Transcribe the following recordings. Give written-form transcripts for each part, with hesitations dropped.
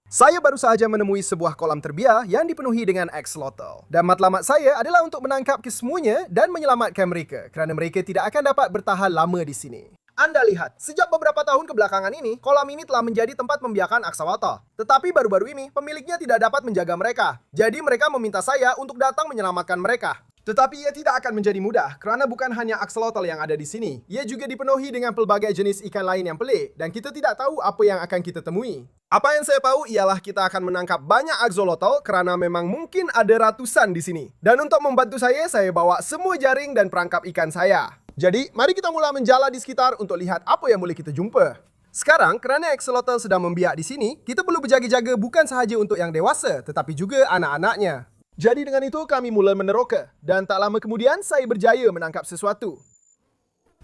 Saya baru sahaja menemui sebuah kolam terbiar yang dipenuhi dengan axolotl. Dan matlamat saya adalah untuk menangkap kesemuanya dan menyelamatkan mereka kerana mereka tidak akan dapat bertahan lama di sini. Anda lihat, sejak beberapa tahun kebelakangan ini, kolam ini telah menjadi tempat membiarkan axolotl. Tetapi baru-baru ini, pemiliknya tidak dapat menjaga mereka. Jadi mereka meminta saya untuk datang menyelamatkan mereka. Tetapi ia tidak akan menjadi mudah kerana bukan hanya axolotl yang ada di sini. Ia juga dipenuhi dengan pelbagai jenis ikan lain yang pelik dan kita tidak tahu apa yang akan kita temui. Apa yang saya tahu ialah kita akan menangkap banyak axolotl kerana memang mungkin ada ratusan di sini. Dan untuk membantu saya bawa semua jaring dan perangkap ikan saya. Jadi, mari kita mula menjala di sekitar untuk lihat apa yang boleh kita jumpa. Sekarang, kerana axolotl sedang membiak di sini, kita perlu berjaga-jaga bukan sahaja untuk yang dewasa, tetapi juga anak-anaknya. Jadi dengan itu, kami mula meneroka. Dan tak lama kemudian, saya berjaya menangkap sesuatu.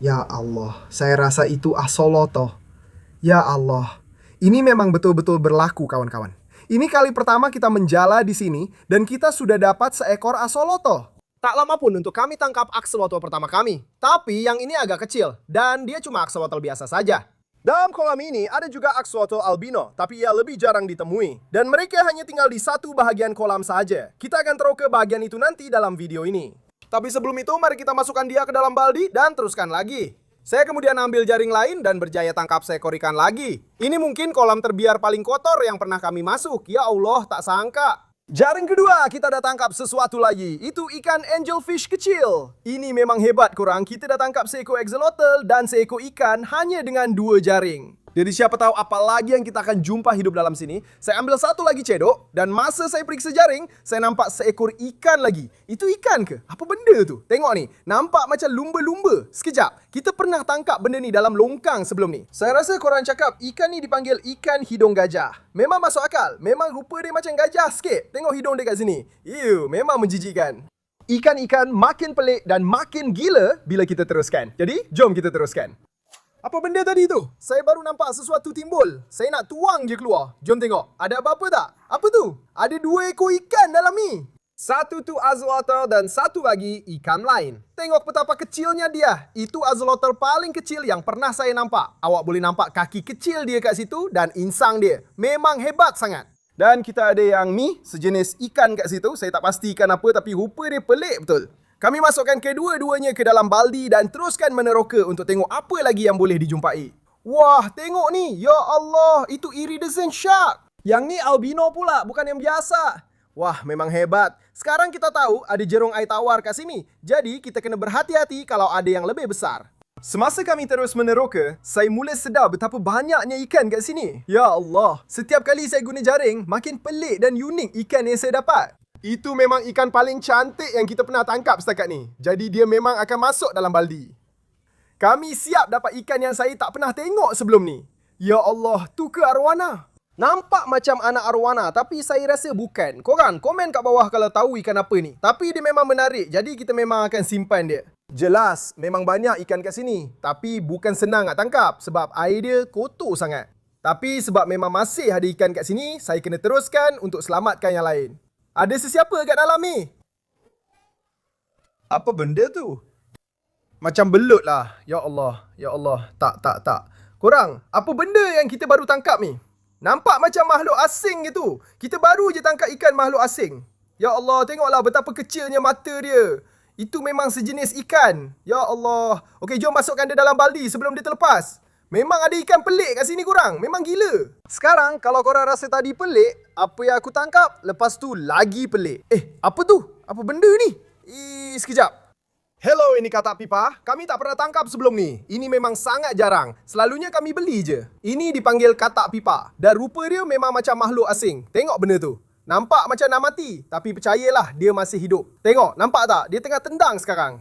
Ya Allah, saya rasa itu axolotl. Ya Allah. Ini memang betul-betul berlaku, kawan-kawan. Ini kali pertama kita menjala di sini dan kita sudah dapat seekor axolotl. Tak lama pun untuk kami tangkap axolotl pertama kami. Tapi yang ini agak kecil dan dia cuma axolotl biasa saja. Dalam kolam ini ada juga axolotl albino, tapi ia lebih jarang ditemui. Dan mereka hanya tinggal di satu bahagian kolam saja. Kita akan teroka bahagian itu nanti dalam video ini. Tapi sebelum itu, mari kita masukkan dia ke dalam baldi dan teruskan lagi. Saya kemudian ambil jaring lain dan berjaya tangkap seekor ikan lagi. Ini mungkin kolam terbiar paling kotor yang pernah kami masuk. Ya Allah, tak sangka. Jaring kedua, kita dah tangkap sesuatu lagi. Itu ikan angelfish kecil. Ini memang hebat korang. Kita dah tangkap seekor axolotl dan seekor ikan hanya dengan 2 jaring. Jadi siapa tahu apa lagi yang kita akan jumpa hidup dalam sini. Saya ambil satu lagi cedok dan masa saya periksa jaring, saya nampak seekor ikan lagi. Itu ikan ke? Apa benda tu? Tengok ni, nampak macam lumba-lumba. Sekejap, kita pernah tangkap benda ni dalam longkang sebelum ni. Saya rasa korang cakap ikan ni dipanggil ikan hidung gajah. Memang masuk akal. Memang rupa dia macam gajah sikit. Tengok hidung dia kat sini. Ew, memang menjijikkan. Ikan-ikan makin pelik dan makin gila bila kita teruskan. Jadi, jom kita teruskan. Apa benda tadi tu? Saya baru nampak sesuatu timbul. Saya nak tuang je keluar. Jom tengok. Ada apa-apa tak? Apa tu? Ada 2 ekor ikan dalam ni. Satu tu axolotl dan satu lagi ikan lain. Tengok betapa kecilnya dia. Itu axolotl paling kecil yang pernah saya nampak. Awak boleh nampak kaki kecil dia kat situ dan insang dia. Memang hebat sangat. Dan kita ada yang ni, sejenis ikan kat situ. Saya tak pasti ikan apa tapi rupa dia pelik betul. Kami masukkan kedua-duanya ke dalam baldi dan teruskan meneroka untuk tengok apa lagi yang boleh dijumpai. Wah, tengok ni. Ya Allah, itu iridescent shark. Yang ni albino pula, bukan yang biasa. Wah, memang hebat. Sekarang kita tahu ada jerung air tawar kat sini. Jadi, kita kena berhati-hati kalau ada yang lebih besar. Semasa kami terus meneroka, saya mula sedar betapa banyaknya ikan kat sini. Ya Allah, setiap kali saya guna jaring, makin pelik dan unik ikan yang saya dapat. Itu memang ikan paling cantik yang kita pernah tangkap setakat ni. Jadi dia memang akan masuk dalam baldi. Kami siap dapat ikan yang saya tak pernah tengok sebelum ni. Ya Allah, tu ke arwana? Nampak macam anak arwana tapi saya rasa bukan. Korang komen kat bawah kalau tahu ikan apa ni. Tapi dia memang menarik, jadi kita memang akan simpan dia. Jelas, memang banyak ikan kat sini. Tapi bukan senang nak tangkap sebab air dia kotor sangat. Tapi sebab memang masih ada ikan kat sini, saya kena teruskan untuk selamatkan yang lain. Ada sesiapa kat dalam ni? Apa benda tu? Macam belut lah. Ya Allah. Ya Allah. Tak. Korang, apa benda yang kita baru tangkap ni? Nampak macam makhluk asing gitu. Kita baru je tangkap ikan makhluk asing. Ya Allah, tengoklah betapa kecilnya mata dia. Itu memang sejenis ikan. Ya Allah. Okey, jom masukkan dia dalam baldi sebelum dia terlepas. Memang ada ikan pelik kat sini korang. Memang gila. Sekarang, kalau korang rasa tadi pelik, apa yang aku tangkap, lepas tu lagi pelik. Apa tu? Apa benda ni? Sekejap. Hello, ini katak pipa. Kami tak pernah tangkap sebelum ni. Ini memang sangat jarang. Selalunya kami beli je. Ini dipanggil katak pipa. Dan rupa dia memang macam makhluk asing. Tengok benda tu. Nampak macam nak mati. Tapi percayalah, dia masih hidup. Tengok, nampak tak? Dia tengah tendang sekarang.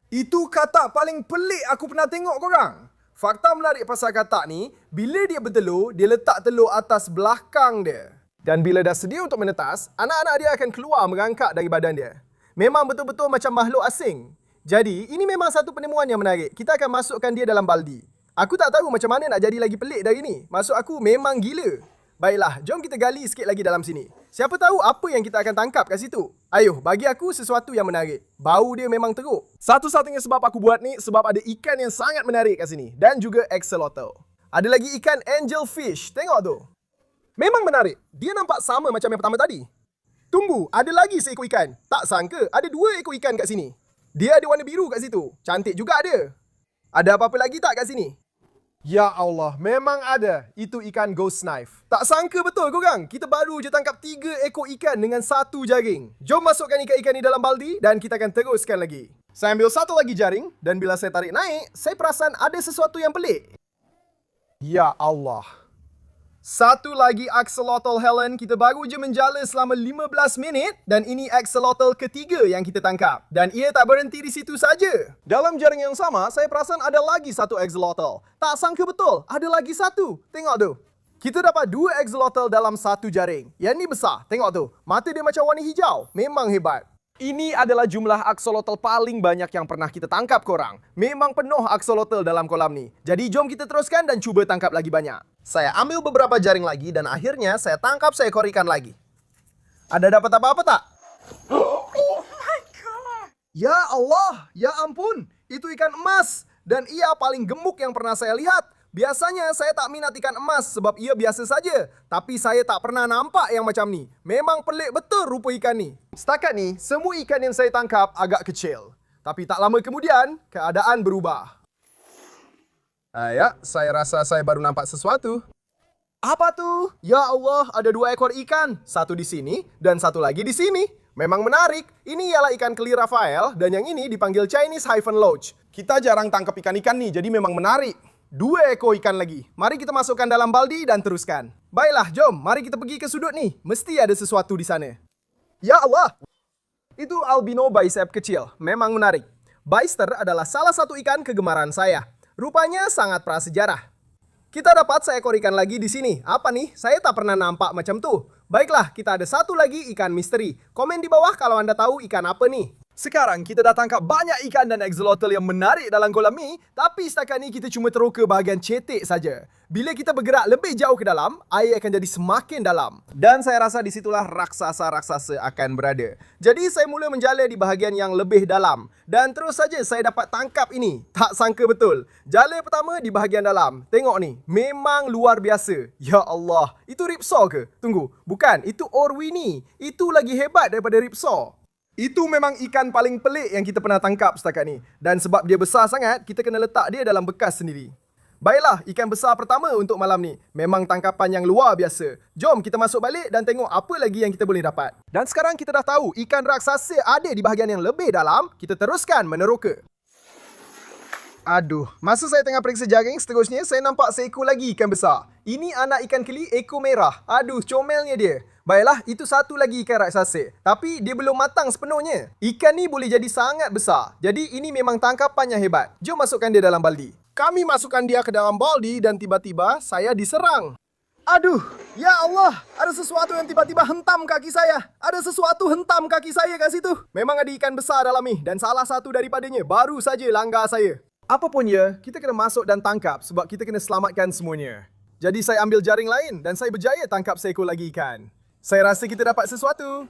Itu katak paling pelik aku pernah tengok korang. Fakta menarik pasal katak ni, bila dia bertelur, dia letak telur atas belakang dia. Dan bila dah sedia untuk menetas, anak-anak dia akan keluar merangkak dari badan dia. Memang betul-betul macam makhluk asing. Jadi, ini memang satu penemuan yang menarik. Kita akan masukkan dia dalam baldi. Aku tak tahu macam mana nak jadi lagi pelik dari ni. Maksud aku memang gila. Baiklah, jom kita gali sikit lagi dalam sini. Siapa tahu apa yang kita akan tangkap kat situ. Ayuh, bagi aku sesuatu yang menarik. Bau dia memang teruk. Satu-satunya sebab aku buat ni sebab ada ikan yang sangat menarik kat sini. Dan juga axolotl. Ada lagi ikan angelfish. Tengok tu. Memang menarik. Dia nampak sama macam yang pertama tadi. Tunggu, ada lagi seekor ikan. Tak sangka ada 2 ekor ikan kat sini. Dia ada warna biru kat situ. Cantik juga dia. Ada apa-apa lagi tak kat sini? Ya Allah, memang ada. Itu ikan ghost knife. Tak sangka betul korang. Kita baru je tangkap 3 ekor ikan dengan 1 jaring. Jom masukkan ikan-ikan ni dalam baldi dan kita akan teruskan lagi. Saya ambil satu lagi jaring dan bila saya tarik naik, saya perasan ada sesuatu yang pelik. Ya Allah. Satu lagi axolotl Helen, kita baru je menjala selama 15 minit dan ini axolotl ketiga yang kita tangkap. Dan ia tak berhenti di situ saja. Dalam jaring yang sama, saya perasan ada lagi satu axolotl. Tak sangka betul, ada lagi satu. Tengok tu. Kita dapat 2 axolotl dalam satu jaring. Yang ni besar, tengok tu. Mata dia macam warna hijau. Memang hebat. Ini adalah jumlah axolotl paling banyak yang pernah kita tangkap korang. Memang penuh axolotl dalam kolam ni. Jadi jom kita teruskan dan cuba tangkap lagi banyak. Saya ambil beberapa jaring lagi dan akhirnya saya tangkap seekor ikan lagi. Ada dapat apa-apa tak? Oh my God! Ya Allah, ya ampun. Itu ikan emas. Dan ia paling gemuk yang pernah saya lihat. Biasanya saya tak minat ikan emas sebab ia biasa saja. Tapi saya tak pernah nampak yang macam ni. Memang pelik betul rupa ikan ni. Setakat ni, semua ikan yang saya tangkap agak kecil. Tapi tak lama kemudian, keadaan berubah. Ya, saya rasa saya baru nampak sesuatu. Apa tu? Ya Allah, ada 2 ekor ikan. Satu di sini dan satu lagi di sini. Memang menarik. Ini ialah ikan keli Raphael dan yang ini dipanggil Chinese Hyphen Loach. Kita jarang tangkap ikan-ikan ni, jadi memang menarik. 2 ekor ikan lagi. Mari kita masukkan dalam baldi dan teruskan. Baiklah, jom. Mari kita pergi ke sudut ni. Mesti ada sesuatu di sana. Ya Allah! Itu albino bicep kecil. Memang menarik. Bicester adalah salah satu ikan kegemaran saya. Rupanya sangat prasejarah. Kita dapat seekor ikan lagi di sini. Apa nih? Saya tak pernah nampak macam tu. Baiklah, kita ada satu lagi ikan misteri. Komen di bawah kalau anda tahu ikan apa nih. Sekarang kita dah tangkap banyak ikan dan axolotl yang menarik dalam kolam ni, tapi setakat ni kita cuma teroka bahagian cetek saja. Bila kita bergerak lebih jauh ke dalam, air akan jadi semakin dalam. Dan saya rasa di situlah raksasa-raksasa akan berada. Jadi saya mula menjala di bahagian yang lebih dalam. Dan terus saja saya dapat tangkap ini. Tak sangka betul. Jala pertama di bahagian dalam. Tengok ni, memang luar biasa. Ya Allah, itu ripsaw ke? Tunggu, bukan, itu Orwini. Itu lagi hebat daripada ripsaw. Itu memang ikan paling pelik yang kita pernah tangkap setakat ni. Dan sebab dia besar sangat, kita kena letak dia dalam bekas sendiri. Baiklah, ikan besar pertama untuk malam ni. Memang tangkapan yang luar biasa. Jom kita masuk balik dan tengok apa lagi yang kita boleh dapat. Dan sekarang kita dah tahu ikan raksasa ada di bahagian yang lebih dalam. Kita teruskan meneroka. Aduh, masa saya tengah periksa jaring, seterusnya saya nampak seekor lagi ikan besar. Ini anak ikan keli ekor merah. Aduh, comelnya dia. Baiklah, itu satu lagi ikan raksasa. Tapi dia belum matang sepenuhnya. Ikan ni boleh jadi sangat besar. Jadi ini memang tangkapan yang hebat. Jom masukkan dia dalam baldi. Kami masukkan dia ke dalam baldi dan tiba-tiba saya diserang. Aduh, ya Allah, ada sesuatu yang tiba-tiba hentam kaki saya. Ada sesuatu hentam kaki saya kat situ. Memang ada ikan besar dalam ni dan salah satu daripadanya baru saja langgar saya. Apapun ya, kita kena masuk dan tangkap sebab kita kena selamatkan semuanya. Jadi saya ambil jaring lain dan saya berjaya tangkap seekor lagi ikan. Saya rasa kita dapat sesuatu.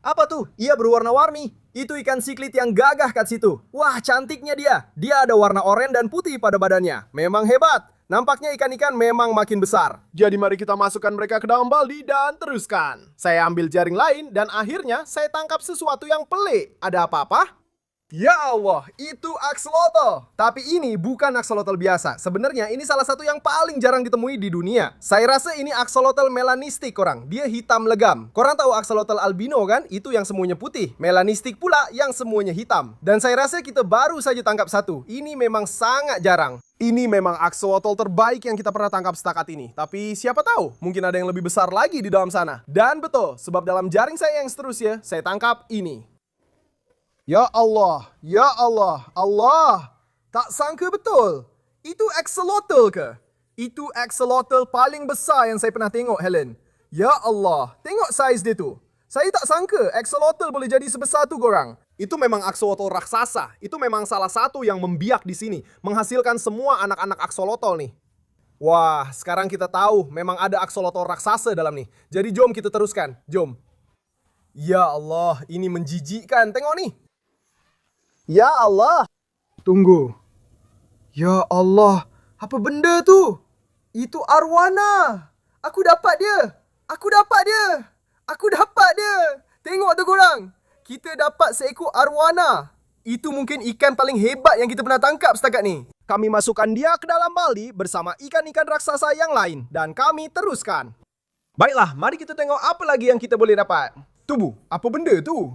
Apa tu? Ia berwarna-warni. Itu ikan siklit yang gagah kat situ. Wah, cantiknya dia. Dia ada warna oranye dan putih pada badannya. Memang hebat. Nampaknya ikan-ikan memang makin besar. Jadi mari kita masukkan mereka ke dalam baldi dan teruskan. Saya ambil jaring lain dan akhirnya saya tangkap sesuatu yang pelik. Ada apa-apa? Ya Allah, itu axolotl. Tapi ini bukan axolotl biasa. Sebenarnya ini salah satu yang paling jarang ditemui di dunia. Saya rasa ini axolotl melanistik korang. Dia hitam legam. Korang tahu axolotl albino kan? Itu yang semuanya putih. Melanistik pula yang semuanya hitam. Dan saya rasa kita baru saja tangkap satu. Ini memang sangat jarang. Ini memang axolotl terbaik yang kita pernah tangkap setakat ini. Tapi siapa tahu, mungkin ada yang lebih besar lagi di dalam sana. Dan betul, sebab dalam jaring saya yang seterusnya, saya tangkap ini. Ya Allah, ya Allah, Allah. Tak sangka betul. Itu axolotl ke? Itu axolotl paling besar yang saya pernah tengok, Helen. Ya Allah, tengok saiz dia tu. Saya tak sangka axolotl boleh jadi sebesar tu korang. Itu memang axolotl raksasa. Itu memang salah satu yang membiak di sini. Menghasilkan semua anak-anak axolotl nih. Wah, sekarang kita tahu memang ada axolotl raksasa dalam nih. Jadi jom kita teruskan. Jom. Ya Allah, ini menjijikkan. Tengok nih. Ya Allah. Tunggu. Ya Allah. Apa benda tu? Itu arwana. Aku dapat dia! Aku dapat dia! Aku dapat dia! Tengok tu korang! Kita dapat seekor arwana. Itu mungkin ikan paling hebat yang kita pernah tangkap setakat ni. Kami masukkan dia ke dalam baldi bersama ikan-ikan raksasa yang lain dan kami teruskan. Baiklah, mari kita tengok apa lagi yang kita boleh dapat. Tunggu, apa benda tu?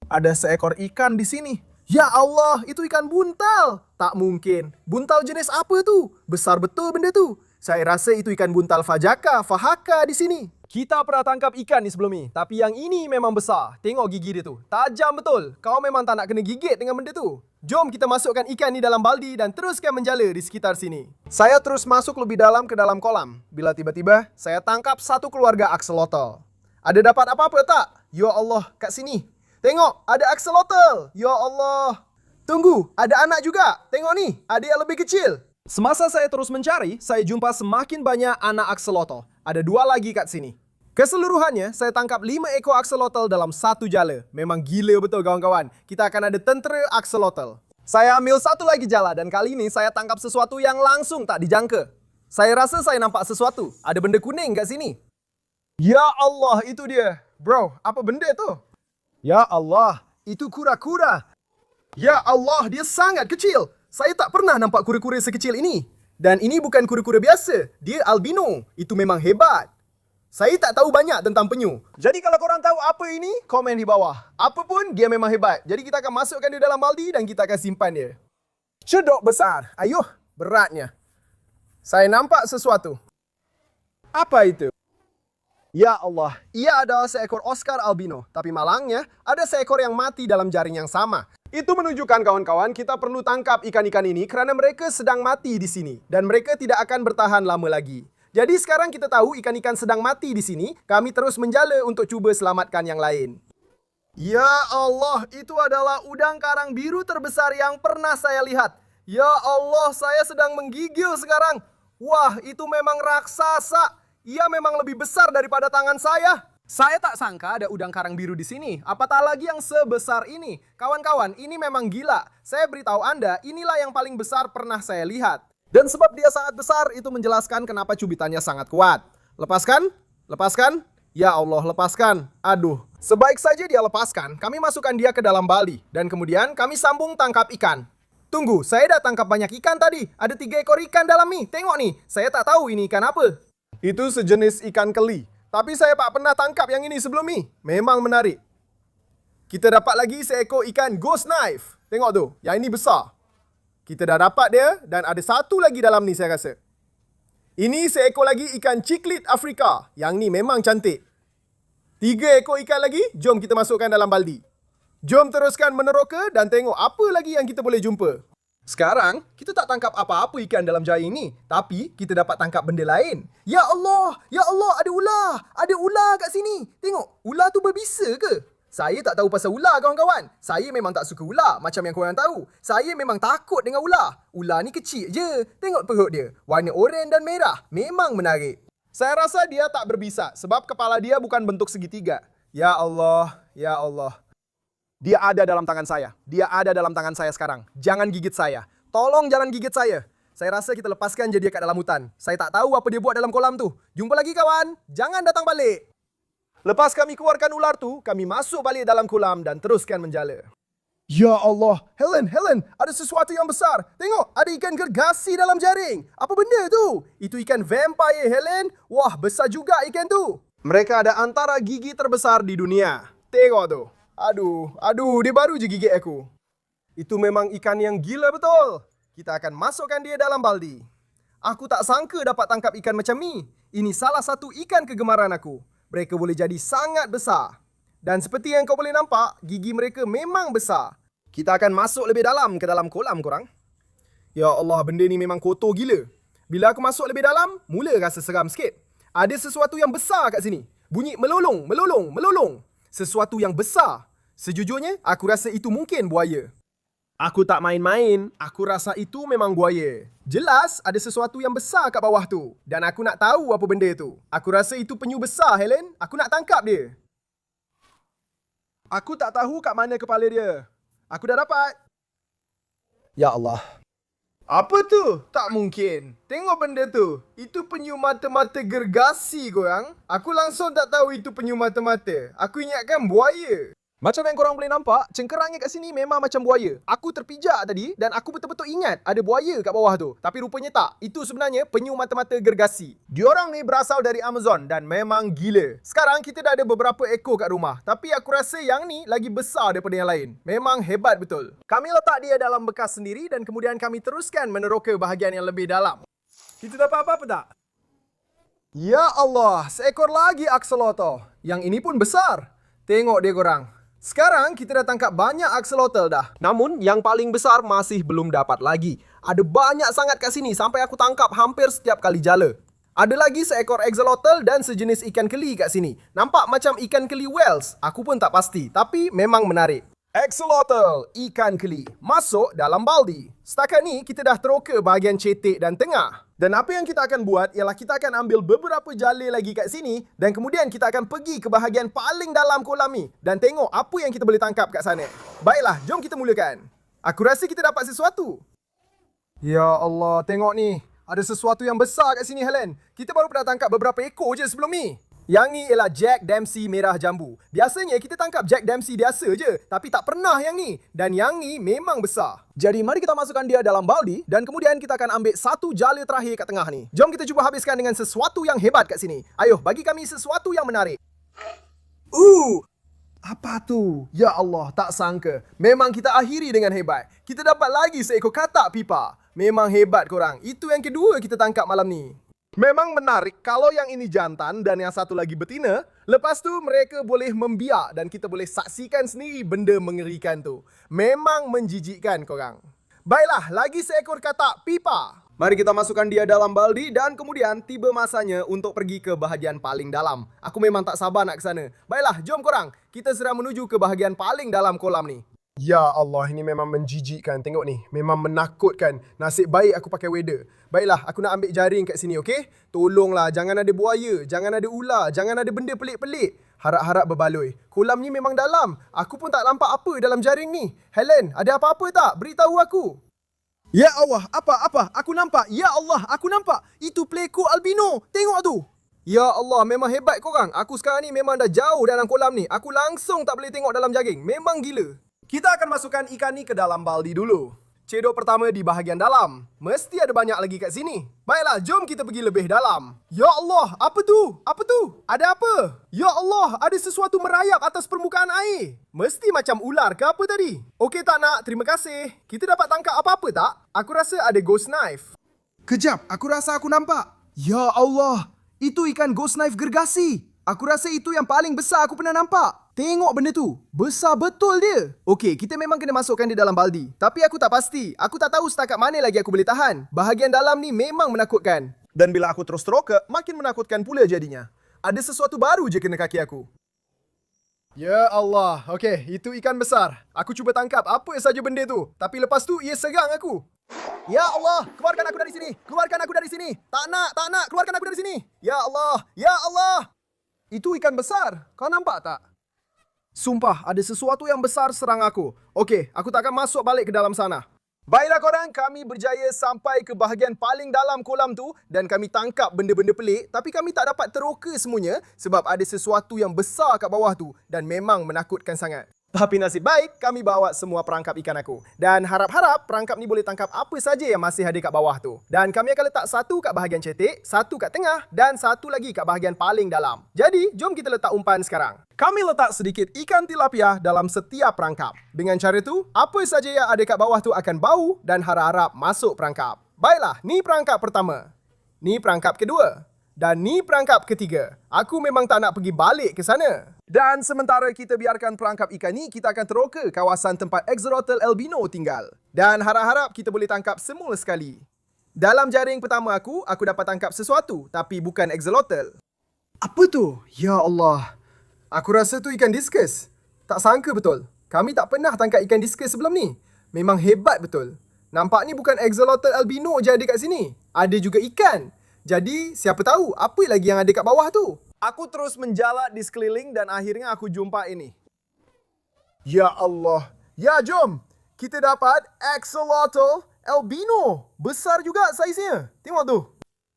Ada seekor ikan di sini. Ya Allah, itu ikan buntal. Tak mungkin. Buntal jenis apa tu? Besar betul benda tu. Saya rasa itu ikan buntal fahaka di sini. Kita pernah tangkap ikan ni sebelum ni, tapi yang ini memang besar. Tengok gigi dia tu. Tajam betul. Kau memang tak nak kena gigit dengan benda tu. Jom kita masukkan ikan ni dalam baldi dan teruskan menjala di sekitar sini. Saya terus masuk lebih dalam ke dalam kolam. Bila tiba-tiba, saya tangkap satu keluarga axolotl. Ada dapat apa-apa tak? Ya Allah, kat sini. Tengok, ada axolotl. Ya Allah. Tunggu, ada anak juga. Tengok ni, ada yang lebih kecil. Semasa saya terus mencari, saya jumpa semakin banyak anak axolotl. Ada 2 lagi kat sini. Keseluruhannya, saya tangkap 5 ekor axolotl dalam satu jala. Memang gila betul kawan-kawan. Kita akan ada tentera axolotl. Saya ambil satu lagi jala dan kali ini saya tangkap sesuatu yang langsung tak dijangka. Saya rasa saya nampak sesuatu. Ada benda kuning kat sini. Ya Allah, itu dia. Bro, apa benda tu? Ya Allah, itu kura-kura. Ya Allah, dia sangat kecil. Saya tak pernah nampak kura-kura sekecil ini. Dan ini bukan kura-kura biasa. Dia albino. Itu memang hebat. Saya tak tahu banyak tentang penyu. Jadi kalau korang tahu apa ini, komen di bawah. Apa pun, dia memang hebat. Jadi kita akan masukkan dia dalam baldi dan kita akan simpan dia. Cedok besar. Ayuh, beratnya. Saya nampak sesuatu. Apa itu? Ya Allah, ia adalah seekor Oscar albino. Tapi malangnya, ada seekor yang mati dalam jaring yang sama. Itu menunjukkan kawan-kawan, kita perlu tangkap ikan-ikan ini kerana mereka sedang mati di sini. Dan mereka tidak akan bertahan lama lagi. Jadi sekarang kita tahu ikan-ikan sedang mati di sini, kami terus menjala untuk cuba selamatkan yang lain. Ya Allah, itu adalah udang karang biru terbesar yang pernah saya lihat. Ya Allah, saya sedang menggigil sekarang. Wah, itu memang raksasa. Ia memang lebih besar daripada tangan saya. Saya tak sangka ada udang karang biru di sini. Apatah lagi yang sebesar ini. Kawan-kawan, ini memang gila. Saya beritahu Anda, inilah yang paling besar pernah saya lihat. Dan sebab dia sangat besar, itu menjelaskan kenapa cubitannya sangat kuat. Lepaskan? Lepaskan? Ya Allah, lepaskan. Aduh. Sebaik saja dia lepaskan, kami masukkan dia ke dalam baldi. Dan kemudian kami sambung tangkap ikan. Tunggu, saya dah tangkap banyak ikan tadi. Ada 3 ekor ikan dalam ni. Tengok ni, saya tak tahu ini ikan apa. Itu sejenis ikan keli. Tapi saya tak pernah tangkap yang ini sebelum ni. Memang menarik. Kita dapat lagi seekor ikan ghost knife. Tengok tu, yang ini besar. Kita dah dapat dia dan ada satu lagi dalam ni saya rasa. Ini seekor lagi ikan cichlid Afrika. Yang ni memang cantik. 3 ekor ikan lagi, jom kita masukkan dalam baldi. Jom teruskan meneroka dan tengok apa lagi yang kita boleh jumpa. Sekarang, kita tak tangkap apa-apa ikan dalam jaring ini. Tapi, kita dapat tangkap benda lain. Ya Allah! Ya Allah! Ada ular! Ada ular kat sini! Tengok, ular tu berbisa ke? Saya tak tahu pasal ular kawan-kawan. Saya memang tak suka ular macam yang korang tahu. Saya memang takut dengan ular. Ular ni kecil je. Tengok perut dia. Warna oranye dan merah. Memang menarik. Saya rasa dia tak berbisa sebab kepala dia bukan bentuk segitiga. Ya Allah. Ya Allah. Dia ada dalam tangan saya. Dia ada dalam tangan saya sekarang. Jangan gigit saya. Tolong jangan gigit saya. Saya rasa kita lepaskan je dia kat dalam hutan. Saya tak tahu apa dia buat dalam kolam tu. Jumpa lagi kawan. Jangan datang balik. Lepas kami keluarkan ular tu, kami masuk balik dalam kolam dan teruskan menjala. Ya Allah, Helen, ada sesuatu yang besar. Tengok, ada ikan gergasi dalam jaring. Apa benda tu? Itu ikan vampire, Helen. Wah, besar juga ikan tu. Mereka ada antara gigi terbesar di dunia. Tengok tu. Aduh, dia baru je gigit aku. Itu memang ikan yang gila betul. Kita akan masukkan dia dalam baldi. Aku tak sangka dapat tangkap ikan macam ni. Ini salah satu ikan kegemaran aku. Mereka boleh jadi sangat besar. Dan seperti yang kau boleh nampak, gigi mereka memang besar. Kita akan masuk lebih dalam ke dalam kolam korang. Ya Allah, benda ni memang kotor gila. Bila aku masuk lebih dalam, mula rasa seram sikit. Ada sesuatu yang besar kat sini. Bunyi melolong. Sesuatu yang besar. Sejujurnya, aku rasa itu mungkin buaya. Aku tak main-main. Aku rasa itu memang buaya. Jelas ada sesuatu yang besar kat bawah tu. Dan aku nak tahu apa benda tu. Aku rasa itu penyu besar, Helen. Aku nak tangkap dia. Aku tak tahu kat mana kepala dia. Aku dah dapat. Ya Allah. Apa tu? Tak mungkin. Tengok benda tu. Itu penyu mata-mata gergasi korang. Aku langsung tak tahu itu penyu mata-mata. Aku ingatkan buaya. Macam yang korang boleh nampak, cengkerangnya kat sini memang macam buaya. Aku terpijak tadi dan aku betul-betul ingat ada buaya kat bawah tu. Tapi rupanya tak. Itu sebenarnya penyu mata-mata gergasi. Diorang ni berasal dari Amazon dan memang gila. Sekarang kita dah ada beberapa ekor kat rumah. Tapi aku rasa yang ni lagi besar daripada yang lain. Memang hebat betul. Kami letak dia dalam bekas sendiri dan kemudian kami teruskan meneroka bahagian yang lebih dalam. Kita dapat apa-apa tak? Ya Allah, seekor lagi axolotl. Yang ini pun besar. Tengok dia korang. Sekarang kita dah tangkap banyak axolotl dah. Namun yang paling besar masih belum dapat lagi. Ada banyak sangat kat sini sampai aku tangkap hampir setiap kali jala. Ada lagi seekor axolotl dan sejenis ikan keli kat sini. Nampak macam ikan keli Wales. Aku pun tak pasti, tapi memang menarik. Axolotl, ikan keli, masuk dalam baldi. Setakat ni kita dah teroka bahagian cetek dan tengah. Dan apa yang kita akan buat ialah kita akan ambil beberapa jala lagi kat sini dan kemudian kita akan pergi ke bahagian paling dalam kolam ni dan tengok apa yang kita boleh tangkap kat sana. Baiklah, jom kita mulakan. Aku rasa kita dapat sesuatu. Ya Allah, tengok ni. Ada sesuatu yang besar kat sini, Helen. Kita baru pernah tangkap beberapa ekor je sebelum ni. Yang ni ialah Jack Dempsey merah jambu. Biasanya kita tangkap Jack Dempsey biasa je, tapi tak pernah yang ni. Dan yang ni memang besar. Jadi mari kita masukkan dia dalam baldi dan kemudian kita akan ambil satu jala terakhir kat tengah ni. Jom kita cuba habiskan dengan sesuatu yang hebat kat sini. Ayo, bagi kami sesuatu yang menarik. Apa tu? Ya Allah, tak sangka. Memang kita akhiri dengan hebat. Kita dapat lagi seekor katak pipa. Memang hebat korang. Itu yang kedua kita tangkap malam ni. Memang menarik kalau yang ini jantan dan yang satu lagi betina. Lepas tu mereka boleh membiak dan kita boleh saksikan sendiri benda mengerikan tu. Memang menjijikkan korang. Baiklah, lagi seekor katak pipa. Mari kita masukkan dia dalam baldi dan kemudian tiba masanya untuk pergi ke bahagian paling dalam. Aku memang tak sabar nak ke sana. Baiklah, jom korang. Kita sedang menuju ke bahagian paling dalam kolam ni. Ya Allah, ini memang menjijikkan. Tengok ni, memang menakutkan. Nasib baik aku pakai wader. Baiklah, aku nak ambil jaring kat sini, okey? Tolonglah, jangan ada buaya, jangan ada ular, jangan ada benda pelik-pelik. Harap-harap berbaloi. Kolam ni memang dalam. Aku pun tak nampak apa dalam jaring ni. Helen, ada apa-apa tak? Beritahu aku. Ya Allah, apa? Aku nampak. Ya Allah, aku nampak. Itu pleko albino. Tengok tu. Ya Allah, memang hebat korang. Aku sekarang ni memang dah jauh dalam kolam ni. Aku langsung tak boleh tengok dalam jaring. Memang gila. Kita akan masukkan ikan ni ke dalam baldi dulu. Cedok pertama di bahagian dalam. Mesti ada banyak lagi kat sini. Baiklah, jom kita pergi lebih dalam. Ya Allah, apa tu? Apa tu? Ada apa? Ya Allah, ada sesuatu merayap atas permukaan air. Mesti macam ular ke apa tadi? Okey tak nak, terima kasih. Kita dapat tangkap apa-apa tak? Aku rasa ada ghost knife. Kejap, aku rasa aku nampak. Ya Allah, itu ikan ghost knife gergasi. Aku rasa itu yang paling besar aku pernah nampak. Tengok benda tu. Besar betul dia. Okey, kita memang kena masukkan dia dalam baldi. Tapi aku tak pasti. Aku tak tahu setakat mana lagi aku boleh tahan. Bahagian dalam ni memang menakutkan. Dan bila aku terus teroka, makin menakutkan pula jadinya. Ada sesuatu baru je kena kaki aku. Ya Allah. Okey, itu ikan besar. Aku cuba tangkap apa saja benda tu. Tapi lepas tu, ia serang aku. Ya Allah, keluarkan aku dari sini. Keluarkan aku dari sini. Tak nak. Keluarkan aku dari sini. Ya Allah. Ya Allah. Itu ikan besar. Kau nampak tak? Sumpah, ada sesuatu yang besar serang aku. Okey, aku tak akan masuk balik ke dalam sana. Baiklah korang, kami berjaya sampai ke bahagian paling dalam kolam tu dan kami tangkap benda-benda pelik tapi kami tak dapat teroka semuanya sebab ada sesuatu yang besar kat bawah tu dan memang menakutkan sangat. Tapi nasib baik, kami bawa semua perangkap ikan aku. Dan harap-harap perangkap ni boleh tangkap apa saja yang masih ada kat bawah tu. Dan kami akan letak satu kat bahagian cetek, satu kat tengah dan satu lagi kat bahagian paling dalam. Jadi, jom kita letak umpan sekarang. Kami letak sedikit ikan tilapia dalam setiap perangkap. Dengan cara tu, apa saja yang ada kat bawah tu akan bau dan harap-harap masuk perangkap. Baiklah, ni perangkap pertama. Ni perangkap kedua. Dan ni perangkap ketiga. Aku memang tak nak pergi balik ke sana. Dan sementara kita biarkan perangkap ikan ni, kita akan teroka kawasan tempat axolotl albino tinggal. Dan harap-harap kita boleh tangkap semula sekali. Dalam jaring pertama aku dapat tangkap sesuatu, tapi bukan axolotl. Apa tu? Ya Allah. Aku rasa tu ikan discus. Tak sangka betul. Kami tak pernah tangkap ikan discus sebelum ni. Memang hebat betul. Nampak ni bukan axolotl albino je ada kat sini. Ada juga ikan. Jadi, siapa tahu apa lagi yang ada kat bawah tu? Aku terus menjalat di sekeliling dan akhirnya aku jumpa ini. Ya Allah. Ya, jom. Kita dapat axolotl Albino. Besar juga saiznya. Tengok tu.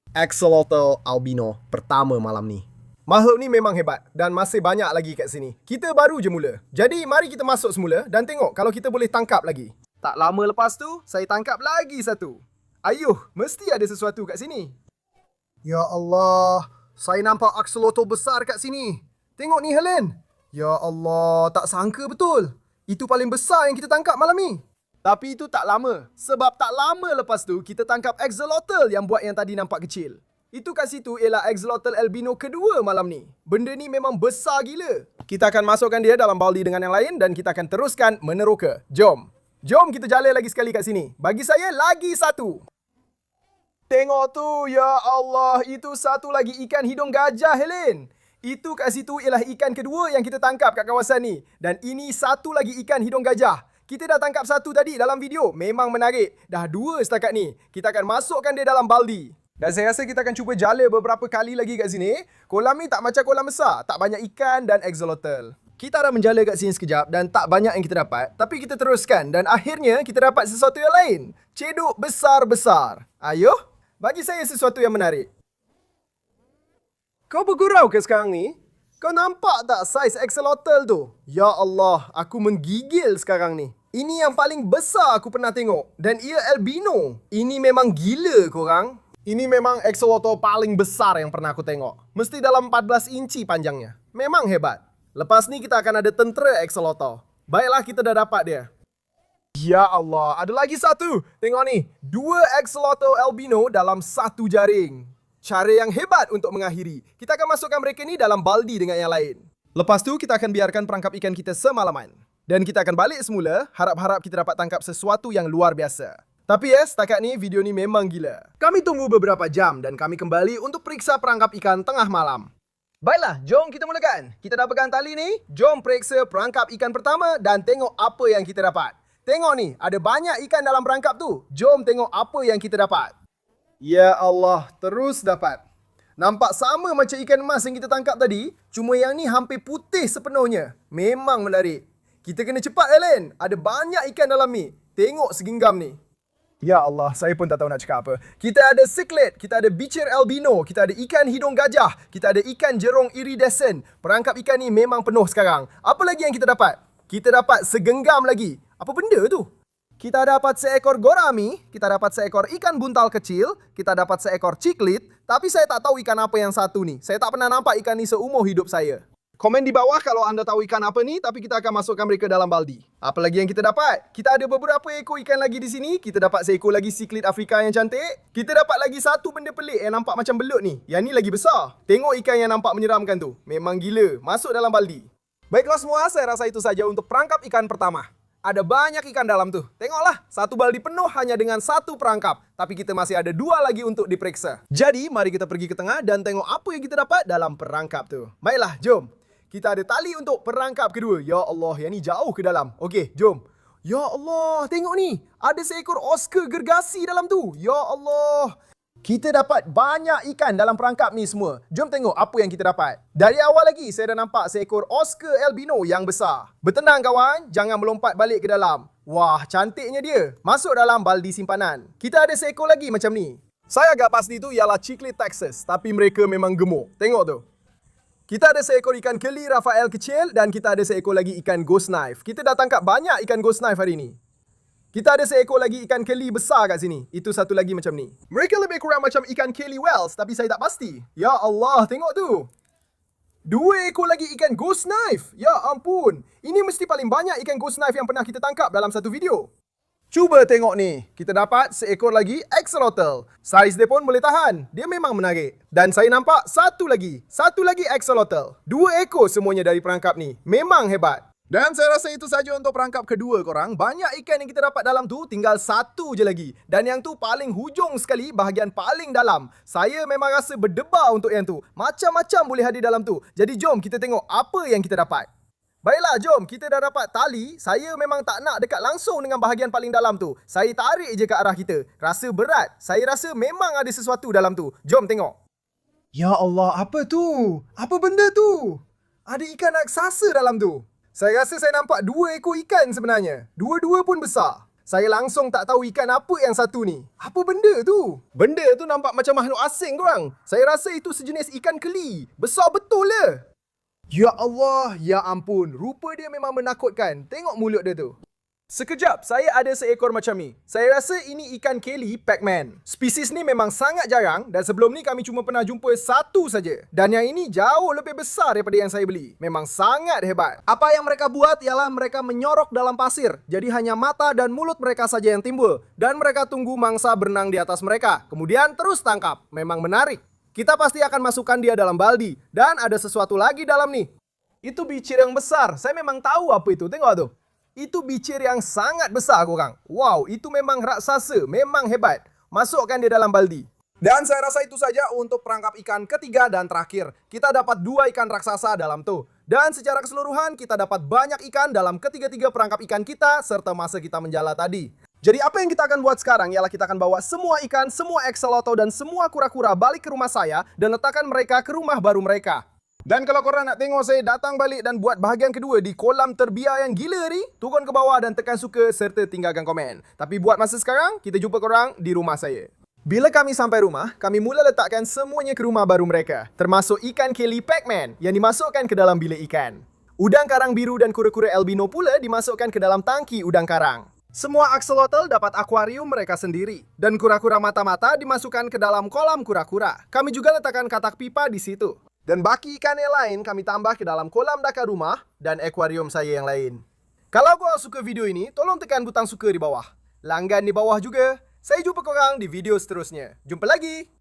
Axolotl albino pertama malam ni. Makhluk ni memang hebat dan masih banyak lagi kat sini. Kita baru je mula. Jadi mari kita masuk semula dan tengok kalau kita boleh tangkap lagi. Tak lama lepas tu, saya tangkap lagi satu. Ayuh, mesti ada sesuatu kat sini. Ya Allah, saya nampak axolotl besar kat sini. Tengok ni Helen. Ya Allah, tak sangka betul. Itu paling besar yang kita tangkap malam ni. Tapi itu tak lama. Sebab tak lama lepas tu, kita tangkap axolotl yang buat yang tadi nampak kecil. Itu kat situ ialah axolotl albino kedua malam ni. Benda ni memang besar gila. Kita akan masukkan dia dalam baldi dengan yang lain dan kita akan teruskan meneroka. Jom. Jom kita jala lagi sekali kat sini. Bagi saya lagi satu. Tengok tu, ya Allah. Itu satu lagi ikan hidung gajah, Helen. Itu kat situ ialah ikan kedua yang kita tangkap kat kawasan ni. Dan ini satu lagi ikan hidung gajah. Kita dah tangkap satu tadi dalam video. Memang menarik. Dah dua setakat ni. Kita akan masukkan dia dalam baldi. Dan saya rasa kita akan cuba jala beberapa kali lagi kat sini. Kolam ni tak macam kolam besar. Tak banyak ikan dan axolotl. Kita dah menjala kat sini sekejap dan tak banyak yang kita dapat. Tapi kita teruskan dan akhirnya kita dapat sesuatu yang lain. Cedok besar-besar. Ayuh, bagi saya sesuatu yang menarik. Kau bergurau ke sekarang ni? Kau nampak tak saiz axolotl tu? Ya Allah, aku menggigil sekarang ni. Ini yang paling besar aku pernah tengok. Dan ia albino. Ini memang gila korang. Ini memang axolotl paling besar yang pernah aku tengok. Mesti dalam 14 inci panjangnya. Memang hebat. Lepas ni kita akan ada tentera axolotl. Baiklah kita dah dapat dia. Ya Allah, ada lagi satu. Tengok ni. 2 axolotl albino dalam satu jaring. Cara yang hebat untuk mengakhiri. Kita akan masukkan mereka ni dalam baldi dengan yang lain. Lepas tu kita akan biarkan perangkap ikan kita semalaman. Dan kita akan balik semula, harap-harap kita dapat tangkap sesuatu yang luar biasa. Tapi setakat ni video ni memang gila. Kami tunggu beberapa jam dan kami kembali untuk periksa perangkap ikan tengah malam. Baiklah, jom kita mulakan. Kita dah pegang tali ni, jom periksa perangkap ikan pertama dan tengok apa yang kita dapat. Tengok ni, ada banyak ikan dalam perangkap tu. Jom tengok apa yang kita dapat. Ya Allah, terus dapat. Nampak sama macam ikan emas yang kita tangkap tadi, cuma yang ni hampir putih sepenuhnya. Memang menarik. Kita kena cepat, Helen. Ada banyak ikan dalam ni. Tengok segenggam ni. Ya Allah, saya pun tak tahu nak cakap apa. Kita ada cichlid, kita ada bichir albino, kita ada ikan hidung gajah, kita ada ikan jerung iridescent. Perangkap ikan ni memang penuh sekarang. Apa lagi yang kita dapat? Kita dapat segenggam lagi. Apa benda tu? Kita dapat seekor gorami, kita dapat seekor ikan buntal kecil, kita dapat seekor cichlid, tapi saya tak tahu ikan apa yang satu ni. Saya tak pernah nampak ikan ni seumur hidup saya. Komen di bawah kalau anda tahu ikan apa ni, tapi kita akan masukkan mereka dalam baldi. Apa lagi yang kita dapat? Kita ada beberapa ekor ikan lagi di sini. Kita dapat seekor lagi cichlid Afrika yang cantik. Kita dapat lagi satu benda pelik yang nampak macam belut ni. Yang ni lagi besar. Tengok ikan yang nampak menyeramkan tu. Memang gila. Masuk dalam baldi. Baiklah semua, saya rasa itu saja untuk perangkap ikan pertama. Ada banyak ikan dalam tu. Tengoklah, satu baldi penuh hanya dengan satu perangkap. Tapi kita masih ada 2 lagi untuk diperiksa. Jadi, mari kita pergi ke tengah dan tengok apa yang kita dapat dalam perangkap tu. Baiklah, jom. Kita ada tali untuk perangkap kedua. Ya Allah, yang ni jauh ke dalam. Okey, jom. Ya Allah, tengok ni. Ada seekor Oscar gergasi dalam tu. Ya Allah. Kita dapat banyak ikan dalam perangkap ni semua. Jom tengok apa yang kita dapat. Dari awal lagi, saya dah nampak seekor Oscar albino yang besar. Bertenang kawan, jangan melompat balik ke dalam. Wah, cantiknya dia. Masuk dalam baldi simpanan. Kita ada seekor lagi macam ni. Saya agak pasti tu ialah cichlid Texas. Tapi mereka memang gemuk. Tengok tu. Kita ada seekor ikan keli Rafael kecil dan kita ada seekor lagi ikan ghost knife. Kita dah tangkap banyak ikan ghost knife hari ni. Kita ada seekor lagi ikan keli besar kat sini. Itu satu lagi macam ni. Mereka lebih kurang macam ikan keli Wells tapi saya tak pasti. Ya Allah, tengok tu. 2 ekor lagi ikan ghost knife. Ya ampun. Ini mesti paling banyak ikan ghost knife yang pernah kita tangkap dalam satu video. Cuba tengok ni. Kita dapat seekor lagi axolotl. Saiz dia pun boleh tahan. Dia memang menarik. Dan saya nampak satu lagi. Satu lagi axolotl. 2 ekor semuanya dari perangkap ni. Memang hebat. Dan saya rasa itu saja untuk perangkap kedua korang. Banyak ikan yang kita dapat dalam tu. Tinggal satu je lagi. Dan yang tu paling hujung sekali. Bahagian paling dalam. Saya memang rasa berdebar untuk yang tu. Macam-macam boleh hadir dalam tu. Jadi jom kita tengok apa yang kita dapat. Baiklah, jom. Kita dah dapat tali. Saya memang tak nak dekat langsung dengan bahagian paling dalam tu. Saya tarik je ke arah kita. Rasa berat. Saya rasa memang ada sesuatu dalam tu. Jom tengok. Ya Allah, apa tu? Apa benda tu? Ada ikan raksasa dalam tu. Saya rasa saya nampak 2 ekor ikan sebenarnya. Dua-dua pun besar. Saya langsung tak tahu ikan apa yang satu ni. Apa benda tu? Benda tu nampak macam makhluk asing korang. Saya rasa itu sejenis ikan keli. Besar betul le. Ya Allah, ya ampun. Rupa dia memang menakutkan. Tengok mulut dia tu. Sekejap, saya ada seekor macam ni. Saya rasa ini ikan keli Pac-Man. Spesies ni memang sangat jarang dan sebelum ni kami cuma pernah jumpa satu saja. Dan yang ini jauh lebih besar daripada yang saya beli. Memang sangat hebat. Apa yang mereka buat ialah mereka menyorok dalam pasir. Jadi hanya mata dan mulut mereka saja yang timbul. Dan mereka tunggu mangsa berenang di atas mereka. Kemudian terus tangkap. Memang menarik. Kita pasti akan masukkan dia dalam baldi. Dan ada sesuatu lagi dalam ni. Itu bicir yang besar. Saya memang tahu apa itu. Tengok tu. Itu bicir yang sangat besar korang. Wow, itu memang raksasa. Memang hebat. Masukkan dia dalam baldi. Dan saya rasa itu saja untuk perangkap ikan ketiga dan terakhir. Kita dapat 2 ikan raksasa dalam tu. Dan secara keseluruhan kita dapat banyak ikan dalam ketiga-tiga perangkap ikan kita serta masa kita menjala tadi. Jadi apa yang kita akan buat sekarang ialah kita akan bawa semua ikan, semua axolotl dan semua kura-kura balik ke rumah saya dan letakkan mereka ke rumah baru mereka. Dan kalau korang nak tengok saya datang balik dan buat bahagian kedua di kolam terbiar yang gila ni, turun ke bawah dan tekan suka serta tinggalkan komen. Tapi buat masa sekarang, kita jumpa korang di rumah saya. Bila kami sampai rumah, kami mula letakkan semuanya ke rumah baru mereka, termasuk ikan keli Pac-Man yang dimasukkan ke dalam bilik ikan. Udang karang biru dan kura-kura albino pula dimasukkan ke dalam tangki udang karang. Semua axolotl dapat akuarium mereka sendiri. Dan kura-kura mata-mata dimasukkan ke dalam kolam kura-kura. Kami juga letakkan katak pipa di situ. Dan baki ikan yang lain kami tambah ke dalam kolam daka rumah dan akuarium saya yang lain. Kalau korang suka video ini, tolong tekan butang suka di bawah. Langgan di bawah juga. Saya jumpa korang di video seterusnya. Jumpa lagi!